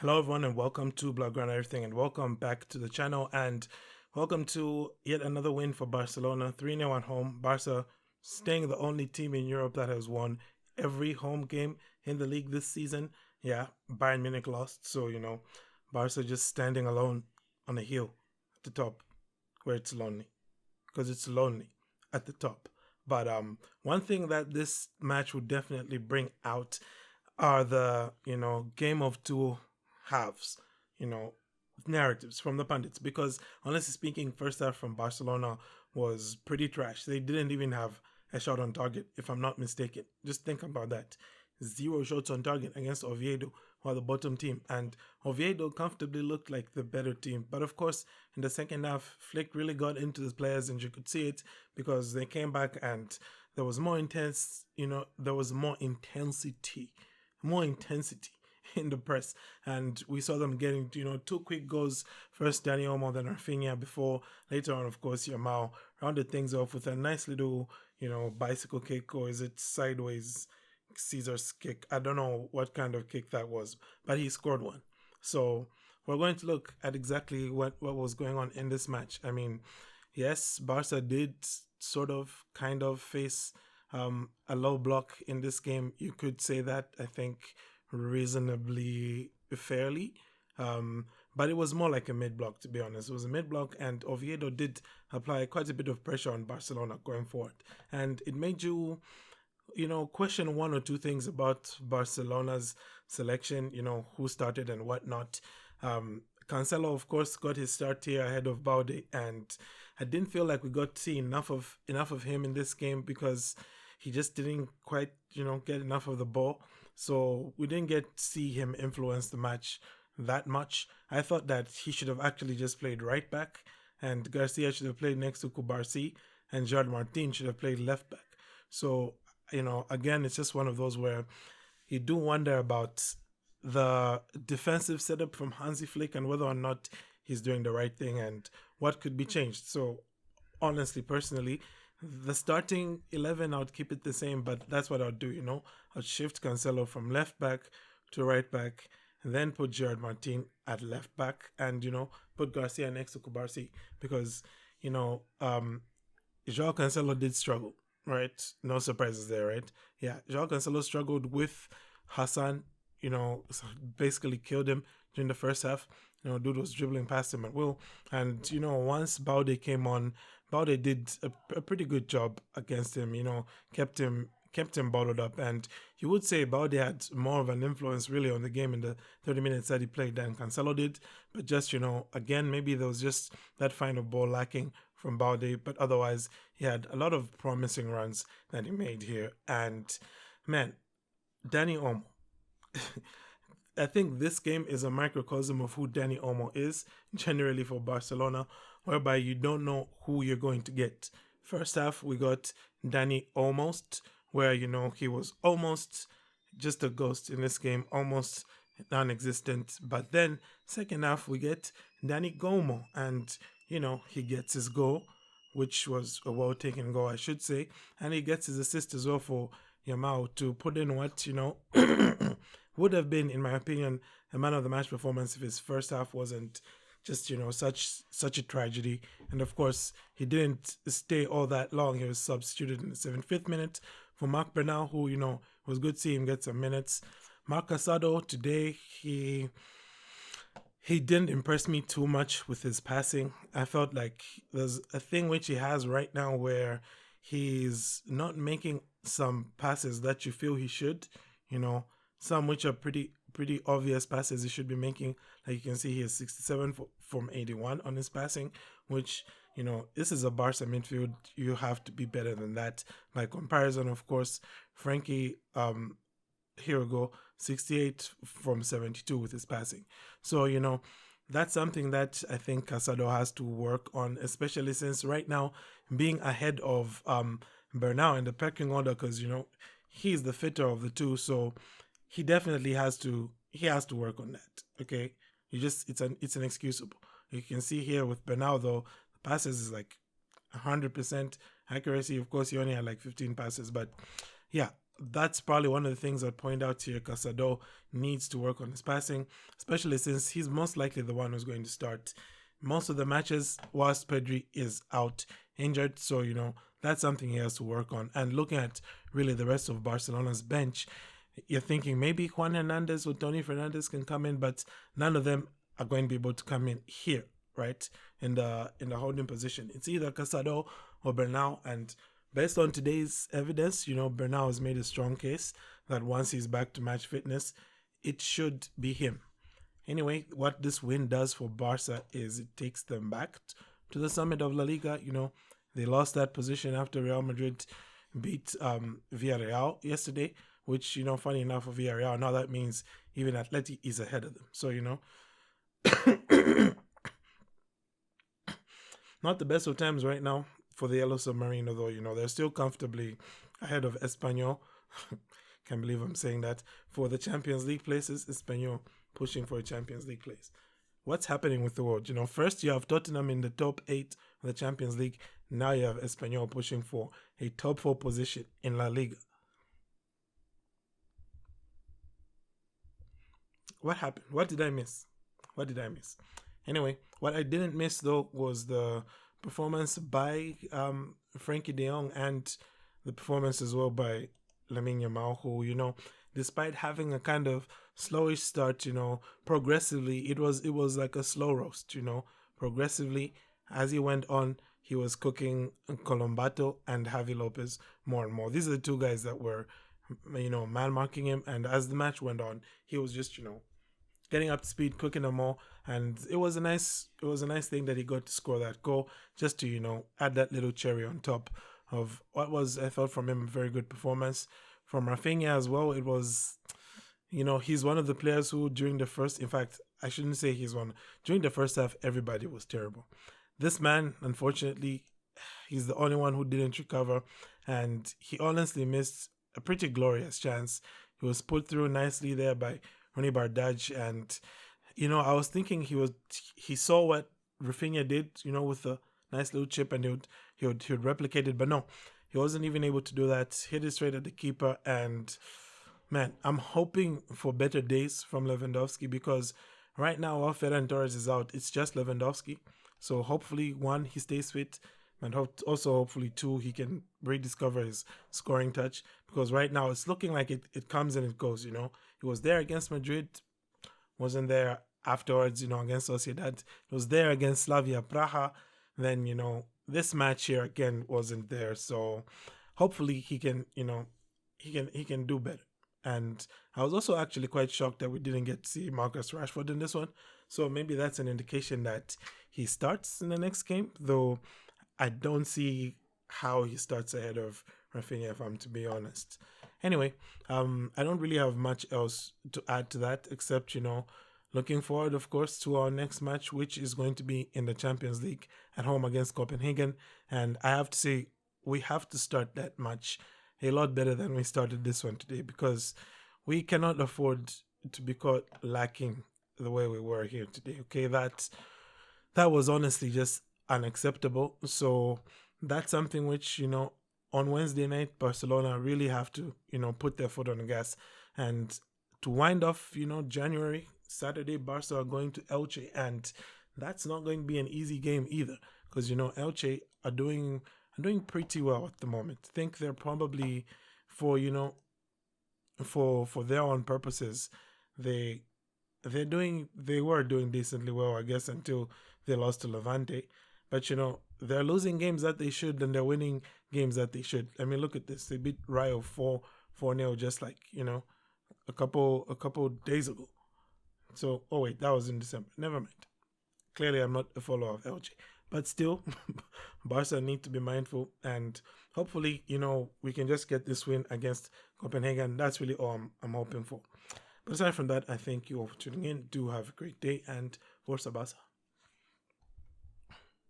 Hello, everyone, and welcome to Blogger Everything, and welcome back to the channel, and welcome to yet another win for Barcelona. 3-0 at home. Barca staying the only team in Europe that has won every home game in the league this season. Yeah, Bayern Munich lost, so Barca just standing alone on a hill at the top, where it's lonely, because it's lonely at the top. But one thing that this match would definitely bring out are the game of two halves, you know, narratives from the pundits. Because honestly speaking, first half from Barcelona was pretty trash. They didn't even have a shot on target, if I'm not mistaken. Just think about that. Zero shots on target against Oviedo, who are the bottom team. And Oviedo comfortably looked like the better team. But of course, in the second half, Flick really got into the players, and you could see it because they came back and there was more intense, there was more intensity in the press, and we saw them getting two quick goals. First Dani Olmo, then Raphinha, before later on, of course, Yamal rounded things off with a nice little bicycle kick, or is it sideways Caesar's kick? I don't know what kind of kick that was, but he scored one. So we're going to look at exactly what was going on in this match. I mean, yes, Barca did sort of kind of face a low block in this game. You could say that, I think, reasonably fairly. But it was more like a mid block, to be honest. It was a mid block, and Oviedo did apply quite a bit of pressure on Barcelona going forward. And it made you, question one or two things about Barcelona's selection, who started and whatnot. Cancelo, of course, got his start here ahead of Baude, and I didn't feel like we got to see enough of him in this game because he just didn't quite, get enough of the ball. So we didn't get to see him influence the match that much. I thought that he should have actually just played right back, and Garcia should have played next to Kubarsi, and Gerard Martin should have played left back. So, again, it's just one of those where you do wonder about the defensive setup from Hansi Flick and whether or not he's doing the right thing and what could be changed. So, honestly, personally, the starting 11, I would keep it the same, but that's what I'll do, I'll shift Cancelo from left back to right back, and then put Gerard Martin at left back, and, put Garcia next to Kubarsi because, Joao Cancelo did struggle, right? No surprises there, right? Yeah, Joao Cancelo struggled with Hassan, basically killed him during the first half. Dude was dribbling past him at will. And, once Baude came on, Baude did a pretty good job against him, kept him bottled up. And you would say Baude had more of an influence really on the game in the 30 minutes that he played than Cancelo did. But just, again, maybe there was just that final ball lacking from Baude. But otherwise, he had a lot of promising runs that he made here. And, man, Dani Olmo. I think this game is a microcosm of who Dani Olmo is generally for Barcelona, whereby you don't know who you're going to get. First half, we got Dani almost, where, he was almost just a ghost in this game, almost non-existent. But then, second half, we get Dani Gomo, and, he gets his goal, which was a well-taken goal, I should say, and he gets his assist as well for Yamal to put in what, would have been, in my opinion, a man of the match performance if his first half wasn't just, such a tragedy. And of course, he didn't stay all that long. He was substituted in the 75th minute for Marc Bernal, who, it was good to see him get some minutes. Marc Casado, today, he didn't impress me too much with his passing. I felt like there's a thing which he has right now where he's not making some passes that you feel he should, some which are pretty obvious passes he should be making. Like you can see, he has 67 from 81 on his passing, which, this is a Barca midfield. You have to be better than that. By comparison, of course, Frankie, here we go, 68 from 72 with his passing. So, that's something that I think Casado has to work on, especially since right now being ahead of Bernal in the pecking order, because, he's the fitter of the two. So he definitely has to work on that. Okay, it's inexcusable. You can see here with Bernal though, the passes is like 100% accuracy. Of course, he only had like 15 passes, but yeah, that's probably one of the things I'd point out here. Casado needs to work on his passing, especially since he's most likely the one who's going to start most of the matches whilst Pedri is out injured. So, that's something he has to work on. And looking at really the rest of Barcelona's bench, you're thinking maybe Juan Hernandez or Tony Fernandez can come in, but none of them are going to be able to come in here, right? In the holding position. It's either Casado or Bernal, and based on today's evidence, Bernal has made a strong case that once he's back to match fitness, it should be him. Anyway, what this win does for Barca is it takes them back to the summit of La Liga. They lost that position after Real Madrid beat Villarreal yesterday, which, funny enough for Villarreal, now that means even Atleti is ahead of them. So, not the best of times right now for the Yellow Submarine, although, they're still comfortably ahead of Espanyol. Can't believe I'm saying that. For the Champions League places, Espanyol pushing for a Champions League place. What's happening with the world? First you have Tottenham in the top 8 of the Champions League. Now you have Espanyol pushing for a top 4 position in La Liga. What happened? What did I miss? Anyway, what I didn't miss though was the performance by Frankie de Jong and the performance as well by Lamine Yamal, who, despite having a kind of slowish start, progressively, it was like a slow roast, progressively as he went on, he was cooking Colombato and Javi Lopez more and more. These are the two guys that were, man marking him, and as the match went on, he was just, getting up to speed, cooking them all, and it was a nice thing that he got to score that goal, just to add that little cherry on top of what was, I felt from him, a very good performance. From Raphinha as well, it was, he's one of the players who during the first, in fact, I shouldn't say during the first half, everybody was terrible. This man, unfortunately, he's the only one who didn't recover, and he honestly missed a pretty glorious chance. He was put through nicely there by Ronnie Bardaj, and I was thinking he saw what Raphinha did, with a nice little chip, and he would replicate it, but no, he wasn't even able to do that. Hit it straight at the keeper, and man, I'm hoping for better days from Lewandowski, because right now while Ferran Torres is out, it's just Lewandowski. So hopefully, one, he stays fit, and also hopefully 2, he can rediscover his scoring touch, because right now it's looking like it comes and it goes. He was there against Madrid, wasn't there afterwards, against Sociedad. He was there against Slavia Praha. Then, this match here again wasn't there. So hopefully he can, he can do better. And I was also actually quite shocked that we didn't get to see Marcus Rashford in this one. So maybe that's an indication that he starts in the next game, though I don't see how he starts ahead of Raphinha, if I'm to be honest. Anyway, I don't really have much else to add to that, except, looking forward, of course, to our next match, which is going to be in the Champions League at home against Copenhagen. And I have to say, we have to start that match a lot better than we started this one today, because we cannot afford to be caught lacking the way we were here today. Okay, that was honestly just unacceptable. So that's something which, on Wednesday night, Barcelona really have to, put their foot on the gas. And to wind off, January, Saturday, Barca are going to Elche, and that's not going to be an easy game either, because, Elche are doing pretty well at the moment. I think they're probably, for their own purposes, they were doing decently well, I guess, until they lost to Levante. But they're losing games that they should, and they're winning games that they should. I mean, look at this. They beat Rayo 4-0 just like, a couple days ago. So, oh wait, that was in December. Never mind. Clearly, I'm not a follower of Elche. But still, Barca need to be mindful, and hopefully, we can just get this win against Copenhagen. That's really all I'm hoping for. But aside from that, I thank you all for tuning in. Do have a great day, and Forza Barca.